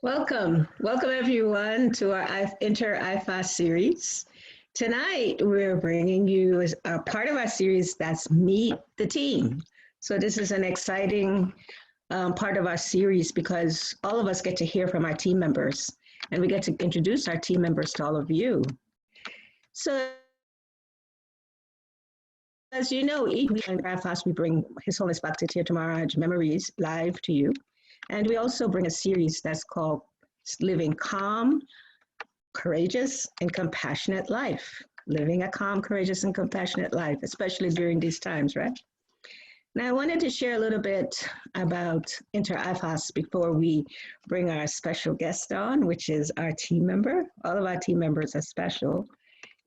Welcome everyone to our Inter IFAS series. Tonight we're bringing you a part of our series that's Meet the Team. So this is an exciting part of our series because all of us get to hear from our team members and we get to introduce our team members to all of you. So as you know, each week in IIFs we bring His Holiness Bhakti Tirtha Maharaj memories live to you. And we also bring a series that's called Living Calm, Courageous, and Compassionate Life. Living a calm, courageous, and compassionate life, especially during these times, right? Now, I wanted to share a little bit about Inter IIFs before we bring our special guest on, which is our team member. All of our team members are special,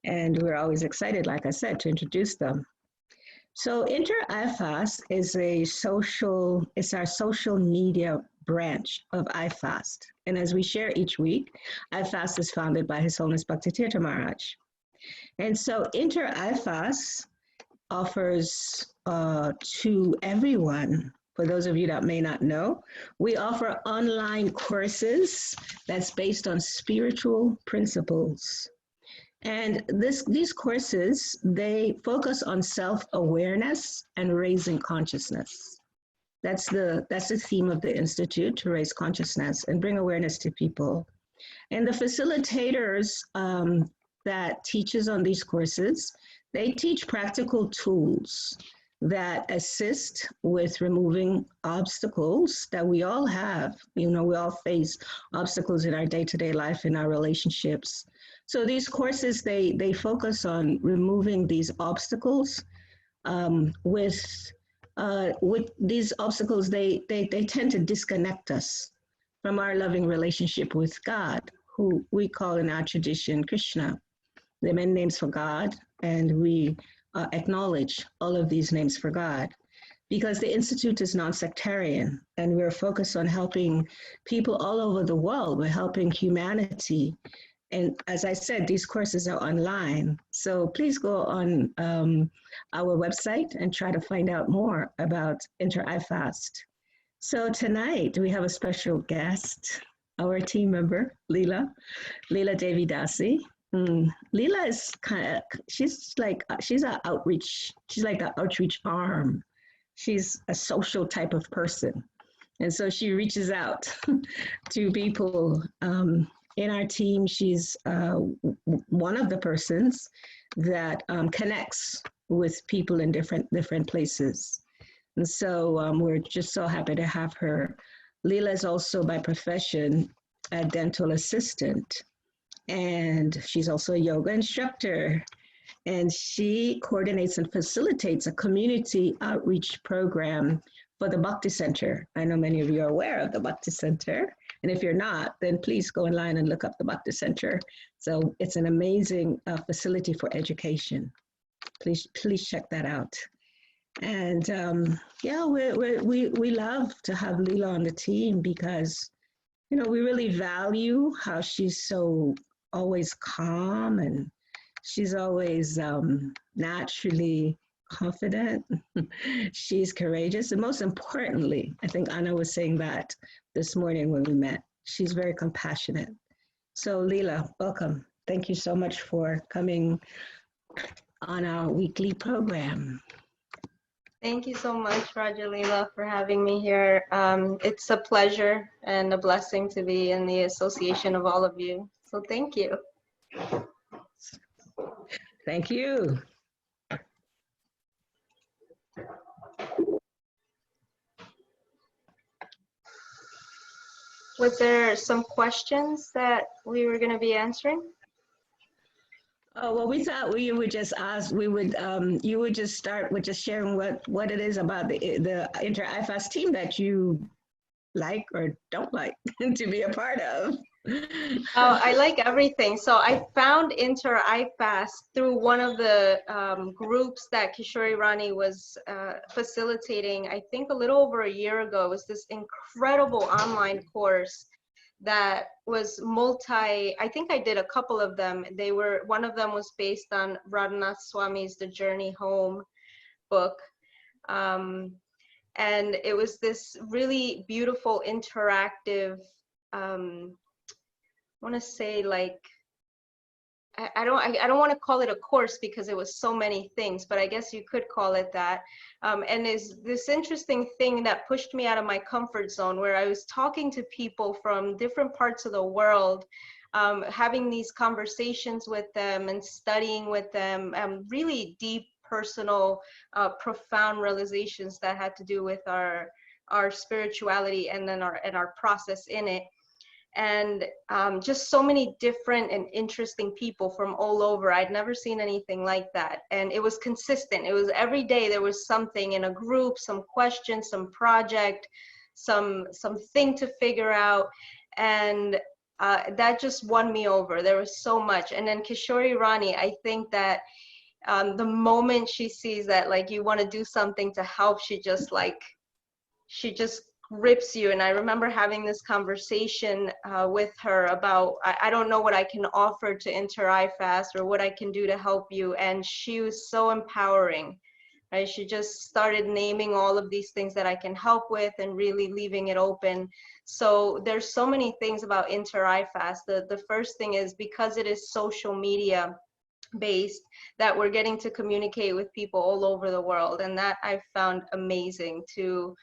and we're always excited, like I said, to introduce them. So Inter IIFs is it's our social media branch of IFAST. And as we share each week, IFAST is founded by His Holiness Bhakti Tirtha Maharaj. And so Inter IFAS offers to everyone, for those of you that may not know, we offer online courses that's based on spiritual principles. And these courses, they focus on self-awareness and raising consciousness. That's the theme of the Institute, to raise consciousness and bring awareness to people. And the facilitators that teaches on these courses, they teach practical tools that assist with removing obstacles that we all have. You know, we all face obstacles in our day-to-day life, in our relationships. So these courses, they focus on removing these obstacles. With these obstacles, they tend to disconnect us from our loving relationship with God, who we call in our tradition Krishna. There are many names for God, and we acknowledge all of these names for God because the Institute is non-sectarian and we're focused on helping people all over the world. We're helping humanity. And as I said, these courses are online. So please go on our website and try to find out more about Inter IFAST. So tonight we have a special guest, our team member, Lila Devi Dasi. Lila is she's like an outreach arm. She's a social type of person. And so she reaches out to people in our team. She's one of the persons that connects with people in different places. And so we're just so happy to have her. Lila is also by profession a dental assistant, and she's also a yoga instructor. And she coordinates and facilitates a community outreach program for the Bhakti Center. I know many of you are aware of the Bhakti Center. And if you're not, then please go online and look up the Bhakti Center. So it's an amazing facility for education. Please check that out. And yeah, we love to have Lila on the team because, you know, we really value how she's so always calm, and she's always naturally confident. She's courageous. And most importantly, I think Anna was saying that this morning when we met, she's very compassionate. So Lila, welcome. Thank you so much for coming on our weekly program. Thank you so much, Raja Lila, for having me here. It's a pleasure and a blessing to be in the association of all of you. So thank you. Thank you. Was there some questions that we were going to be answering? Oh, well, we thought we would just ask, you would just start with just sharing what it is about the Inter IFAS team that you like or don't like to be a part of. Oh, I like everything. So I found Inter IFAS through one of the groups that Kishori Rani was facilitating, I think a little over a year ago. It was this incredible online course that was I think I did a couple of them. One of them was based on Radhanath Swami's The Journey Home book. And it was this really beautiful interactive want to say like, I don't want to call it a course because it was so many things, but I guess you could call it that. And is this interesting thing that pushed me out of my comfort zone, where I was talking to people from different parts of the world, having these conversations with them and studying with them, really deep, personal, profound realizations that had to do with our spirituality and then our process in it. And just so many different and interesting people from all over. I'd never seen anything like that. And it was consistent. It was every day there was something in a group, some question, some project, something to figure out. And that just won me over. There was so much. And then Kishore Rani, I think that the moment she sees that like you want to do something to help, she just grips you. And I remember having this conversation with her about, I don't know what I can offer to Inter-IFAST or what I can do to help you. And she was so empowering, right? She just started naming all of these things that I can help with and really leaving it open. So there's so many things about Inter-IFAST. The first thing is, because it is social media based, that we're getting to communicate with people all over the world. And that I found amazing, to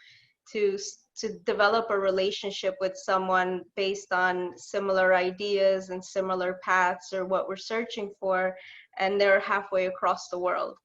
develop a relationship with someone based on similar ideas and similar paths or what we're searching for, and they're halfway across the world.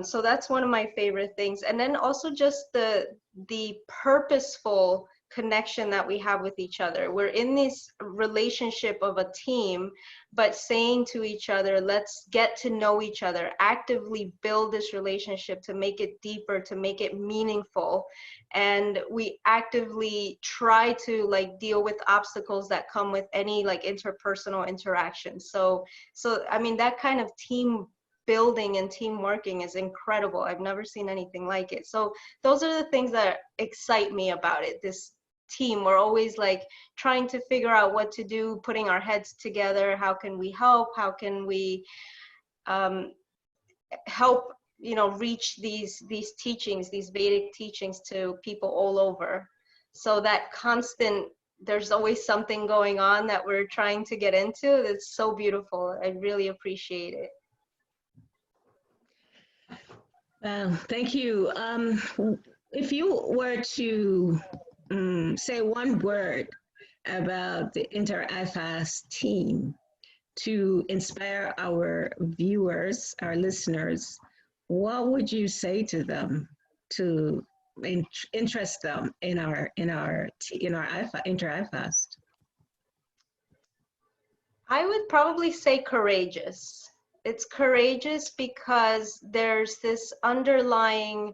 So that's one of my favorite things. And then also just the purposeful connection that we have with each other. We're in this relationship of a team, but saying to each other, let's get to know each other, actively build this relationship to make it deeper, to make it meaningful. And we actively try to like deal with obstacles that come with any like interpersonal interaction. So I mean, that kind of team building and team working is incredible. I've never seen anything like it. So those are the things that excite me about it. This team, we're always like trying to figure out what to do, putting our heads together. How can we help? How can we help, you know, reach these teachings, these Vedic teachings to people all over? So that constant, there's always something going on that we're trying to get into. It's so beautiful. I really appreciate it. Thank you. If you were to say one word about the Inter-IFAST team to inspire our viewers, our listeners, what would you say to them to interest them in our Inter-IFAST? I would probably say courageous. It's courageous because there's this underlying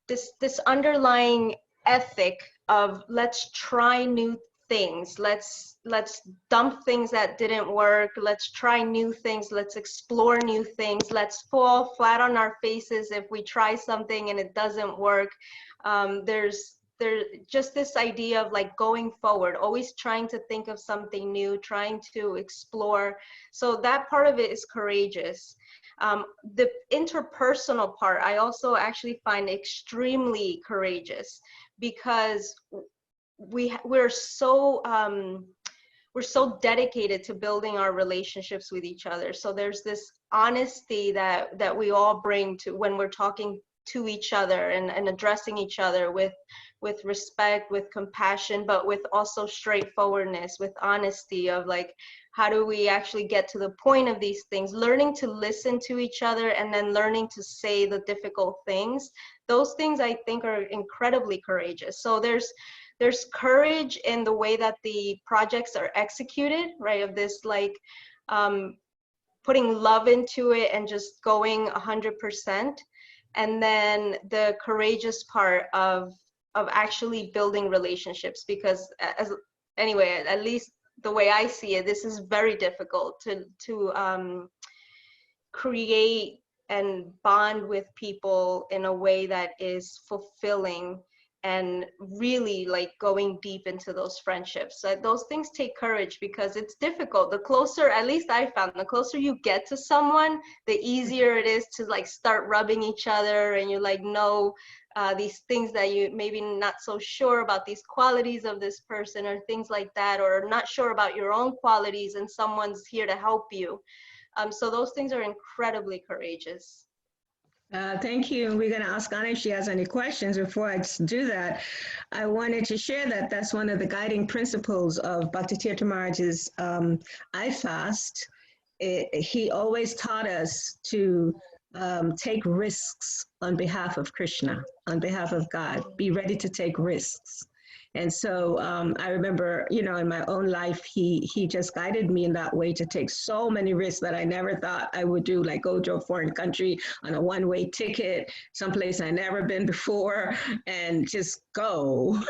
this underlying ethic of let's try new things, let's dump things that didn't work, let's try new things, let's explore new things, let's fall flat on our faces if we try something and it doesn't work. There's just this idea of like going forward, always trying to think of something new, trying to explore. So that part of it is courageous. The interpersonal part, I also actually find extremely courageous, because we're so dedicated to building our relationships with each other. So there's this honesty that we all bring to when we're talking to each other and addressing each other with respect, with compassion, but with also straightforwardness, with honesty of like, how do we actually get to the point of these things, learning to listen to each other and then learning to say the difficult things. Those things I think are incredibly courageous. So there's courage in the way that the projects are executed, right? Of this like putting love into it and just going 100%. And then the courageous part of actually building relationships, because anyway, at least the way I see it, this is very difficult to create and bond with people in a way that is fulfilling and really like going deep into those friendships. So those things take courage, because it's difficult. The closer, at least I found, the closer you get to someone, the easier it is to like start rubbing each other, and you're like, no, these things that you maybe not so sure about, these qualities of this person or things like that, or not sure about your own qualities, and someone's here to help you. So those things are incredibly courageous. Thank you. We're going to ask Anna if she has any questions. Before I do that, I wanted to share that that's one of the guiding principles of Bhakti Tirtha Maharaj's I Fast. He always taught us to take risks on behalf of Krishna, on behalf of God. Be ready to take risks. And so I remember, you know, in my own life, he just guided me in that way to take so many risks that I never thought I would do, like go to a foreign country on a one-way ticket, someplace I never been before, and just go,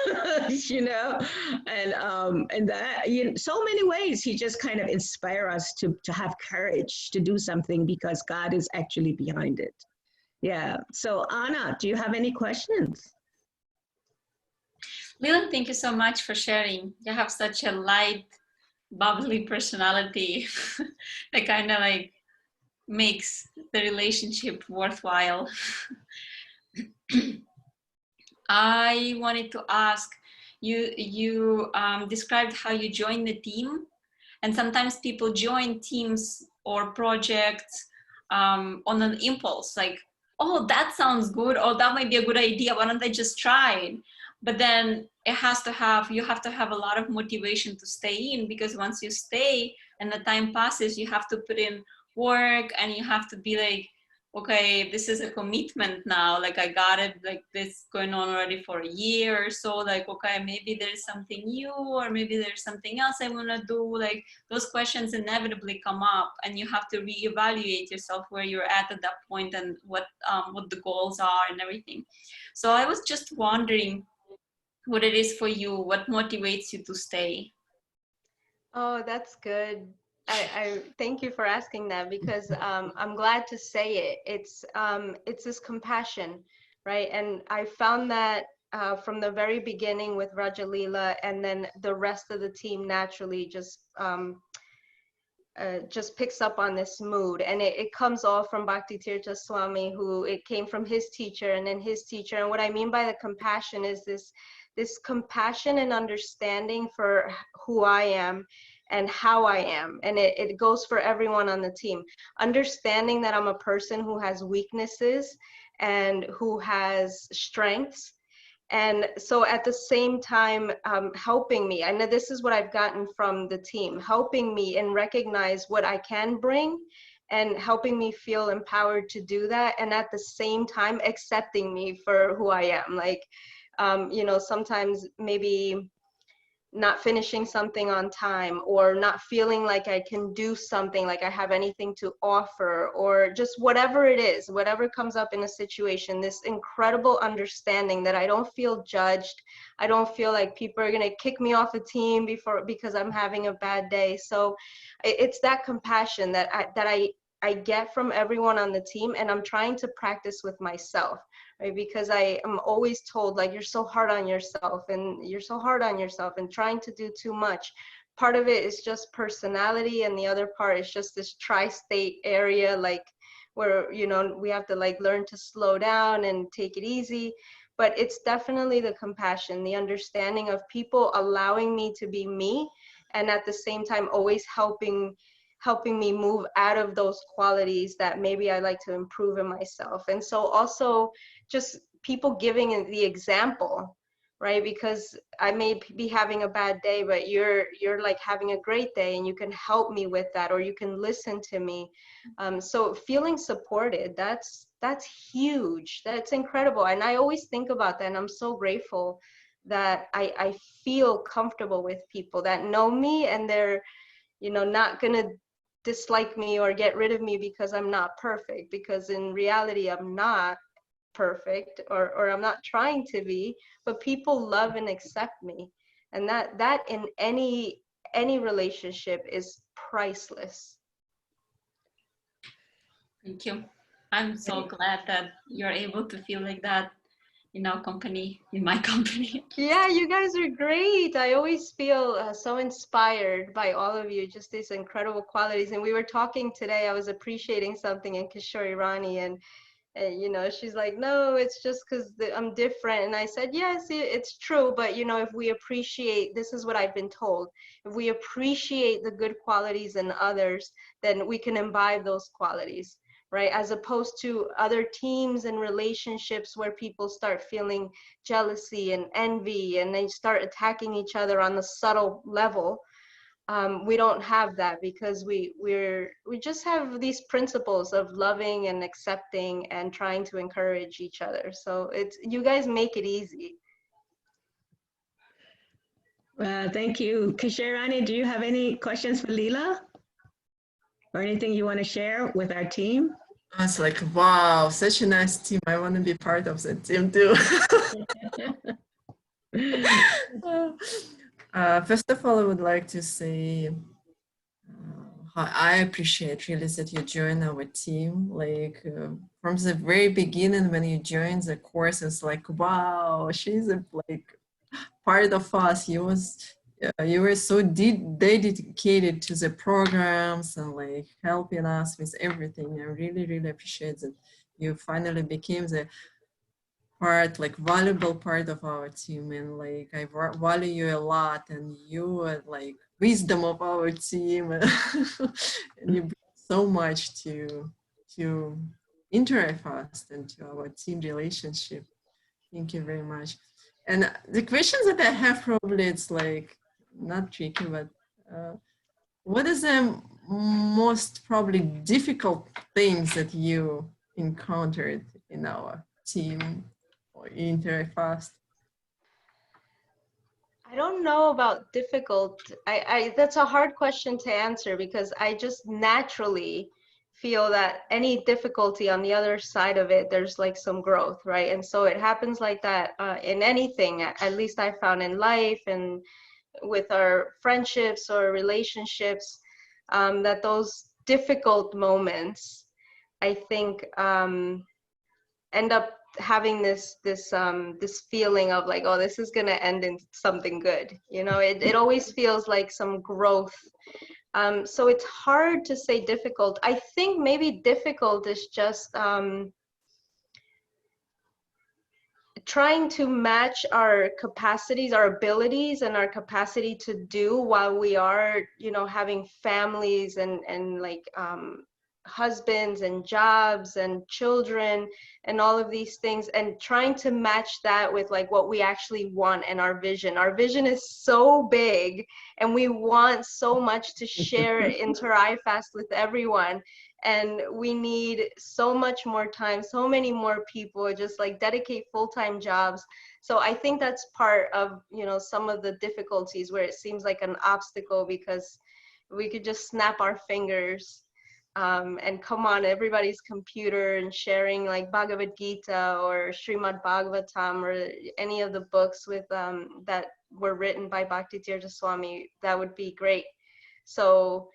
you know, and that, you know, so many ways he just kind of inspire us to have courage to do something because God is actually behind it. Yeah. So Anna, do you have any questions? Lila, thank you so much for sharing. You have such a light, bubbly personality that kind of like makes the relationship worthwhile. I wanted to ask, you described how you joined the team, and sometimes people join teams or projects on an impulse, like, oh, that sounds good, or that might be a good idea, why don't I just try it? But then you have to have a lot of motivation to stay in, because once you stay and the time passes, you have to put in work, and you have to be like, okay, this is a commitment now, like I got it, like this going on already for a year or so, like, okay, maybe there's something new, or maybe there's something else I want to do. Like those questions inevitably come up, and you have to reevaluate yourself where you're at that point, and what the goals are and everything. So I was just wondering what it is for you, what motivates you to stay. Oh, that's good. I thank you for asking that, because I'm glad to say it. It's this compassion, right? And I found that from the very beginning with Raja Lila, and then the rest of the team naturally just picks up on this mood, and it comes all from Bhakti Tirtha Swami, who it came from his teacher and then his teacher. And what I mean by the compassion is this compassion and understanding for who I am and how I am. And it goes for everyone on the team. Understanding that I'm a person who has weaknesses and who has strengths. And so at the same time, helping me, I know this is what I've gotten from the team, helping me and recognize what I can bring, and helping me feel empowered to do that. And at the same time, accepting me for who I am. Like, you know, sometimes maybe not finishing something on time, or not feeling like I can do something, like I have anything to offer, or just whatever it is, whatever comes up in a situation, this incredible understanding that I don't feel judged. I don't feel like people are going to kick me off a team because I'm having a bad day. So it's that compassion that I get from everyone on the team, and I'm trying to practice with myself, right? Because I am always told, like, you're so hard on yourself, and you're so hard on yourself, and trying to do too much. Part of it is just personality, and the other part is just this tri-state area, like, where, you know, we have to like learn to slow down and take it easy. But it's definitely the compassion, the understanding of people allowing me to be me, and at the same time always helping me move out of those qualities that maybe I like to improve in myself. And so also just people giving the example, right? Because I may be having a bad day, but you're like having a great day, and you can help me with that, or you can listen to me. So feeling supported, that's huge. That's incredible. And I always think about that, and I'm so grateful that I feel comfortable with people that know me, and they're, you know, not gonna dislike me or get rid of me because I'm not perfect, because in reality I'm not perfect, or I'm not trying to be, but people love and accept me, and that in any relationship is priceless. Thank you. I'm so glad that you're able to feel like that in our company, in my company. Yeah, you guys are great. I always feel so inspired by all of you, just these incredible qualities. And we were talking today, I was appreciating something in Kishore Rani, and And, you know, she's like, no, it's just because I'm different. And I said, yes, it's true. But, you know, if we appreciate, this is what I've been told, if we appreciate the good qualities in others, then we can imbibe those qualities, right? As opposed to other teams and relationships where people start feeling jealousy and envy and they start attacking each other on the subtle level. We don't have that because we just have these principles of loving and accepting and trying to encourage each other. So it's, you guys make it easy. Thank you. Kishorani, do you have any questions for Lila? Or anything you want to share with our team? I was like, wow, such a nice team. I want to be part of the team too. First of all, I would like to say how I appreciate really that you joined our team. Like from the very beginning, when you joined the course, it's like, wow, she's like part of us. You were so dedicated to the programs and like helping us with everything. I really, really appreciate that you finally became the part, like valuable part of our team, and like I value you a lot, and you are like wisdom of our team, and you bring so much to IIFs and to our team relationship. Thank you very much. And the questions that I have, probably it's like not tricky, but what is the most probably difficult things that you encountered in our team or IIFs? I don't know about difficult. That's a hard question to answer because I just naturally feel that any difficulty on the other side of it, there's like some growth, right? And so it happens like that in anything, at least I found in life and with our friendships or relationships, that those difficult moments, I think, end up having this feeling of like, oh, this is gonna end in something good. You know, it always feels like some growth. So it's hard to say difficult. I think maybe difficult is just trying to match our capacities, our abilities, and our capacity to do while we are, you know, having families and like husbands and jobs and children and all of these things, and trying to match that with like what we actually want and our vision. Our vision is so big and we want so much to share IIFs with everyone. And we need so much more time, so many more people, just like dedicate full-time jobs. So I think that's part of, you know, some of the difficulties where it seems like an obstacle, because we could just snap our fingers and come on everybody's computer and sharing like Bhagavad Gita or Srimad Bhagavatam or any of the books with that were written by Bhakti Tirtha Swami. That would be great. So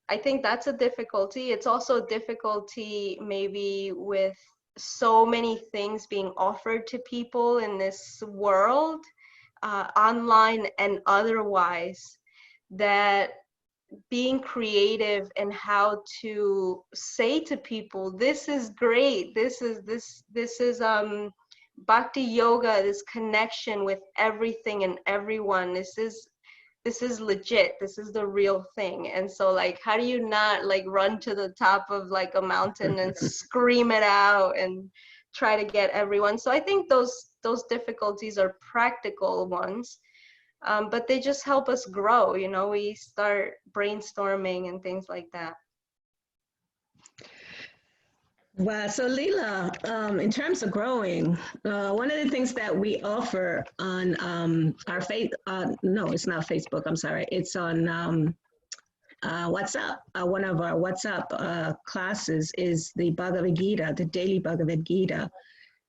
I think that's a difficulty. It's also a difficulty maybe with so many things being offered to people in this world, online and otherwise, that being creative and how to say to people, this is great, this is bhakti yoga, this connection with everything and everyone, this is legit, this is the real thing. And so like, how do you not like run to the top of like a mountain and scream it out and try to get everyone? So I think those difficulties are practical ones. But they just help us grow, you know, we start brainstorming and things like that. Wow, so Lila, in terms of growing, one of the things that we offer on our no, it's not Facebook, I'm sorry, it's on WhatsApp. One of our WhatsApp classes is the Bhagavad Gita, the daily Bhagavad Gita.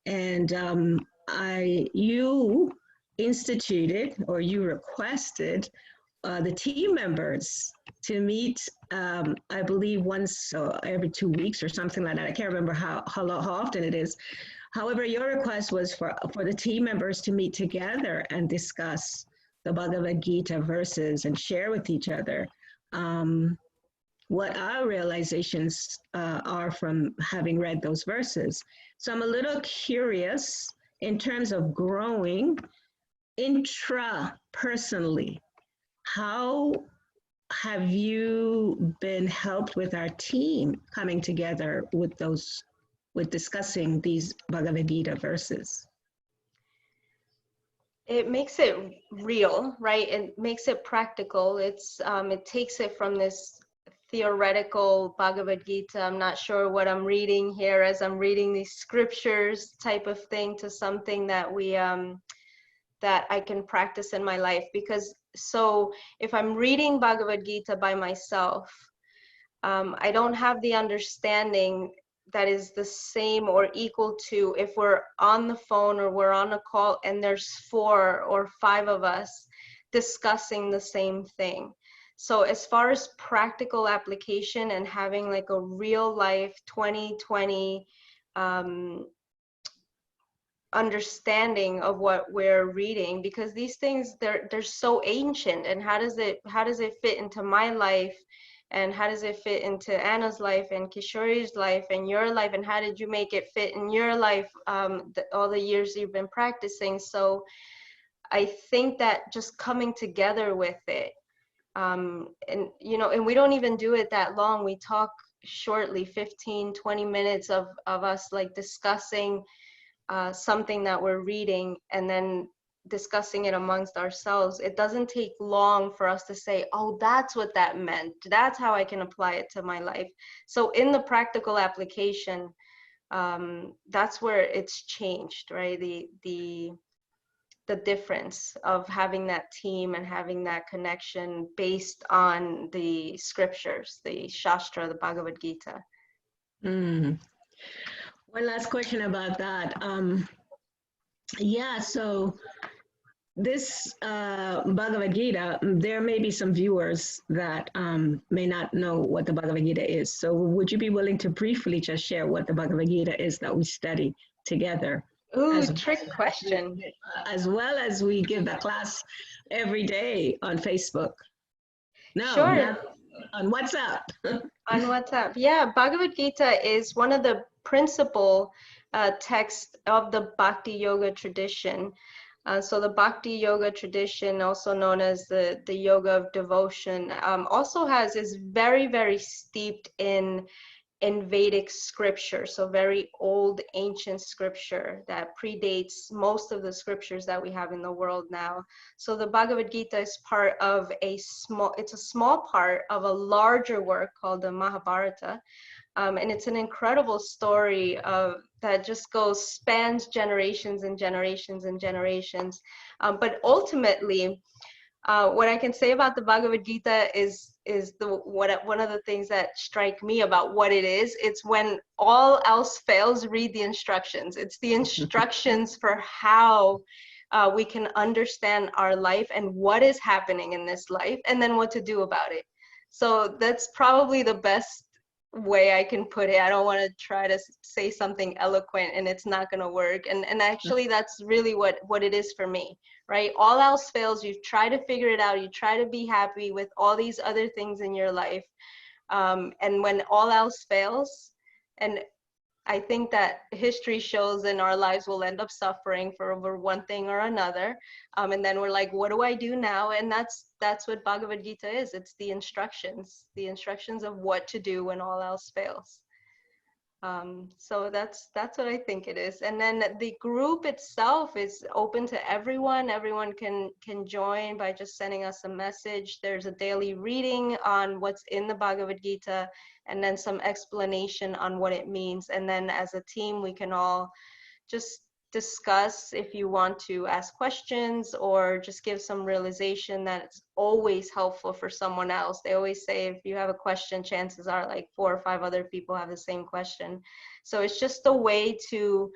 And you instituted, or you requested the team members to meet, I believe once every 2 weeks or something like that. I can't remember how often it is. However, your request was for the team members to meet together and discuss the Bhagavad Gita verses and share with each other. what our realizations are from having read those verses. So I'm a little curious in terms of growing intrapersonally. How have you been helped with our team coming together with discussing these Bhagavad Gita verses? It makes it real, right? It makes it practical. It takes it from this theoretical Bhagavad Gita, I'm not sure what I'm reading here as I'm reading these scriptures type of thing, to something that that I can practice in my life. Because so if I'm reading Bhagavad Gita by myself, I don't have the understanding that is the same or equal to if we're on the phone or we're on a call and there's 4 or 5 of us discussing the same thing. So as far as practical application and having like a real life 2020 understanding of what we're reading, because these things, they're so ancient, and how does it fit into my life, and how does it fit into Anna's life and Kishori's life and your life, and how did you make it fit in your life all the years you've been practicing? So I think that just coming together with it, and and we don't even do it that long. We talk shortly, 15-20 minutes of us like discussing something that we're reading, and then discussing it amongst ourselves. It doesn't take long for us to say, oh, that's what that meant, that's how I can apply it to my life. So in the practical application, that's where it's changed, right? The difference of having that team and having that connection based on the scriptures, the Shastra, the Bhagavad Gita. One last question about that. So this Bhagavad Gita, there may be some viewers that may not know what the Bhagavad Gita is. So would you be willing to briefly just share what the Bhagavad Gita is that we study together? Ooh, trick question. As well as we give the class every day on Facebook. No, sure. Not on WhatsApp. On WhatsApp. Yeah, Bhagavad Gita is one of the principal texts of the Bhakti Yoga tradition. So the Bhakti Yoga tradition, also known as the yoga of devotion, also is very, very steeped in Vedic scripture, so very old ancient scripture that predates most of the scriptures that we have in the world now. So the Bhagavad Gita is part of it's a small part of a larger work called the Mahabharata. And it's an incredible story that just spans generations and generations and generations. But ultimately, what I can say about the Bhagavad Gita is one of the things that strike me about what it is. It's when all else fails, read the instructions. It's the instructions for how we can understand our life and what is happening in this life, and then what to do about it. So that's probably the best way I can put it. I don't want to try to say something eloquent and it's not going to work. And actually that's really what it is for me, right? All else fails. You try to figure it out. You try to be happy with all these other things in your life. And when all else fails, and I think that history shows in our lives we'll end up suffering for over one thing or another. And then we're like, what do I do now? And that's what Bhagavad Gita is. It's the instructions of what to do when all else fails. So that's what I think it is. And then the group itself is open to everyone. Everyone can join by just sending us a message. There's a daily reading on what's in the Bhagavad Gita, and then some explanation on what it means. And then as a team, we can all just discuss if you want to ask questions or just give some realization that it's always helpful for someone else. They always say if you have a question, chances are like 4 or 5 other people have the same question. So it's just a way to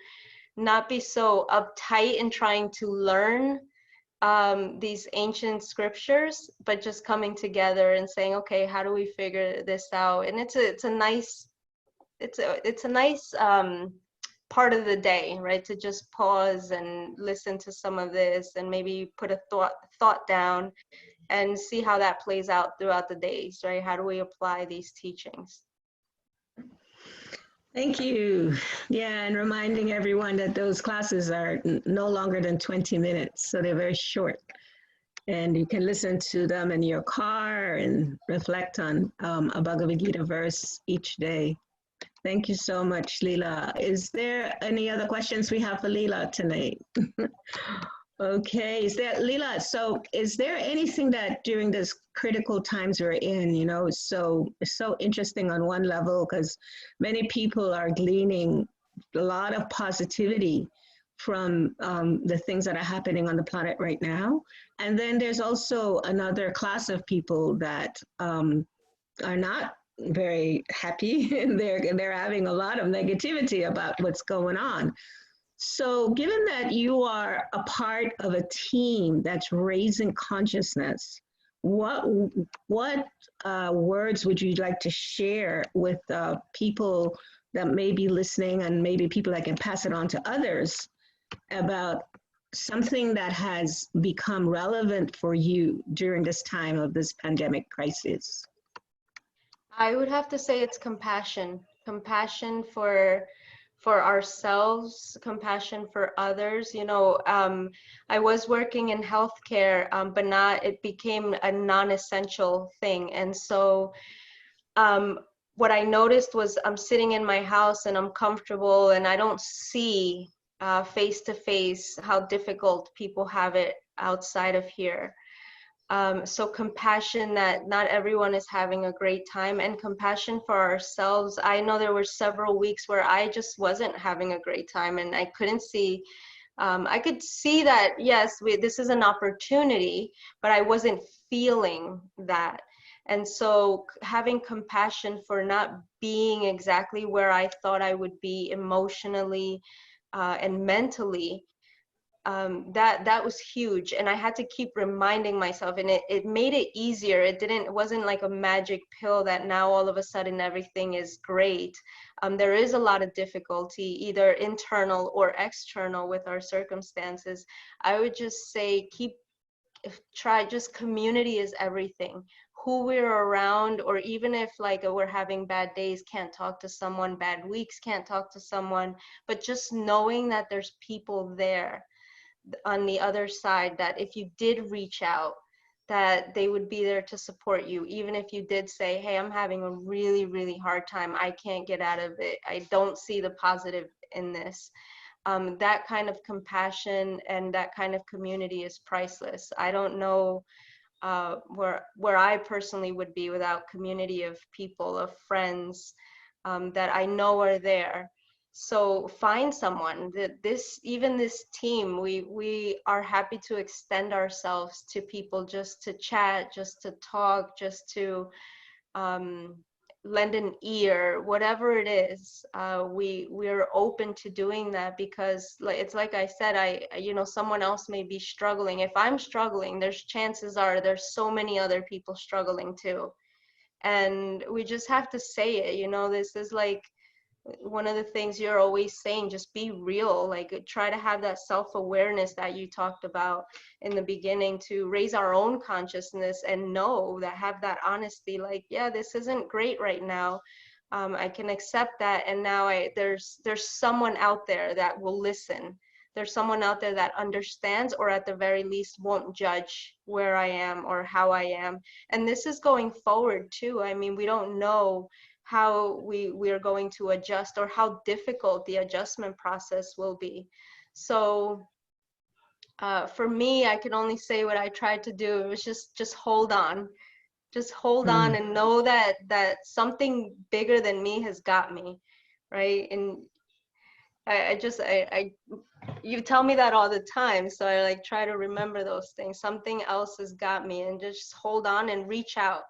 not be so uptight in trying to learn these ancient scriptures, but just coming together and saying, okay, how do we figure this out? And it's a nice part of the day, right? To just pause and listen to some of this and maybe put a thought down and see how that plays out throughout the days, right? How do we apply these teachings? Thank you. Yeah, and reminding everyone that those classes are no longer than 20 minutes, so they're very short. And you can listen to them in your car and reflect on a Bhagavad Gita verse each day. Thank you so much, Lila. Is there any other questions we have for Lila tonight? Okay, Lila, so is there anything that during this critical times we're in, you know, it's so interesting on one level because many people are gleaning a lot of positivity from the things that are happening on the planet right now. And then there's also another class of people that are not very happy and they're having a lot of negativity about what's going on. So given that you are a part of a team that's raising consciousness, what words would you like to share with people that may be listening and maybe people that can pass it on to others about something that has become relevant for you during this time of this pandemic crisis? I would have to say it's compassion. Compassion for ourselves, compassion for others. You know, I was working in healthcare, but it became a non-essential thing. And so what I noticed was I'm sitting in my house and I'm comfortable and I don't see face to face how difficult people have it outside of here. So compassion that not everyone is having a great time, and compassion for ourselves. I know there were several weeks where I just wasn't having a great time and I couldn't see, I could see that, yes, this is an opportunity, but I wasn't feeling that. And so having compassion for not being exactly where I thought I would be emotionally and mentally, that was huge. And I had to keep reminding myself, and it made it easier. It wasn't like a magic pill that now all of a sudden everything is great. There is a lot of difficulty, either internal or external, with our circumstances. I would just say just community is everything. Who we're around, or even if like we're having bad days, can't talk to someone, bad weeks, can't talk to someone, but just knowing that there's people there on the other side, that if you did reach out, that they would be there to support you. Even if you did say, hey, I'm having a really, really hard time, I can't get out of it, I don't see the positive in this. That kind of compassion and that kind of community is priceless. I don't know where I personally would be without community of people, of friends that I know are there. So find someone. Even this team, we are happy to extend ourselves to people, just to chat, just to talk, just to lend an ear, whatever it is. We're open to doing that, because it's like I said, someone else may be struggling. If I'm struggling, chances are there's so many other people struggling too. And we just have to say it. This is like one of the things you're always saying, just be real, like try to have that self-awareness that you talked about in the beginning, to raise our own consciousness and know that, have that honesty, like, yeah, this isn't great right now. I can accept that. And now there's someone out there that will listen. There's someone out there that understands, or at the very least won't judge where I am or how I am. And this is going forward too. I mean, we don't know how we are going to adjust, or how difficult the adjustment process will be. So for me, I can only say what I tried to do. It was just hold on. Just hold on and know that something bigger than me has got me, right? And you tell me that all the time, so I like try to remember those things. Something else has got me, and just hold on and reach out.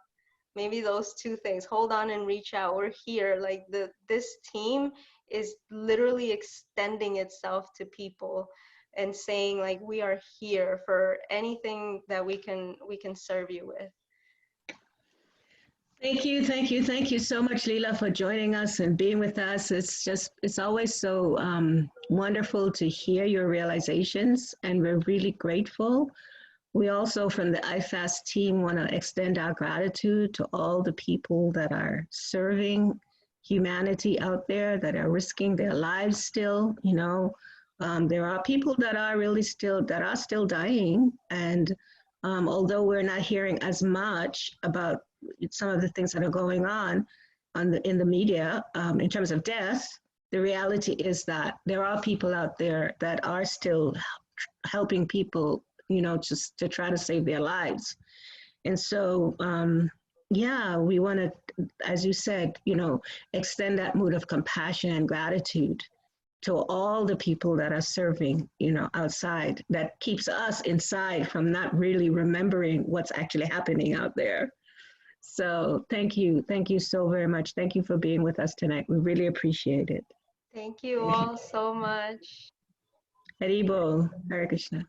Maybe those two things, hold on and reach out. We're here. Like this team is literally extending itself to people and saying, like, we are here for anything that we can serve you with. Thank you so much, Lila, for joining us and being with us. It's always so wonderful to hear your realizations, and we're really grateful. We also, from the IIFs team, want to extend our gratitude to all the people that are serving humanity out there, that are risking their lives still. You know, there are people that are really still dying, and although we're not hearing as much about some of the things that are going on in the media in terms of death, the reality is that there are people out there that are still helping people, you know, just to try to save their lives. And so, yeah, we want to, as you said, you know, extend that mood of compassion and gratitude to all the people that are serving, you know, outside, that keeps us inside from not really remembering what's actually happening out there. So thank you so very much. Thank you for being with us tonight. We really appreciate it. Thank you all so much. Haribol, Hare Krishna.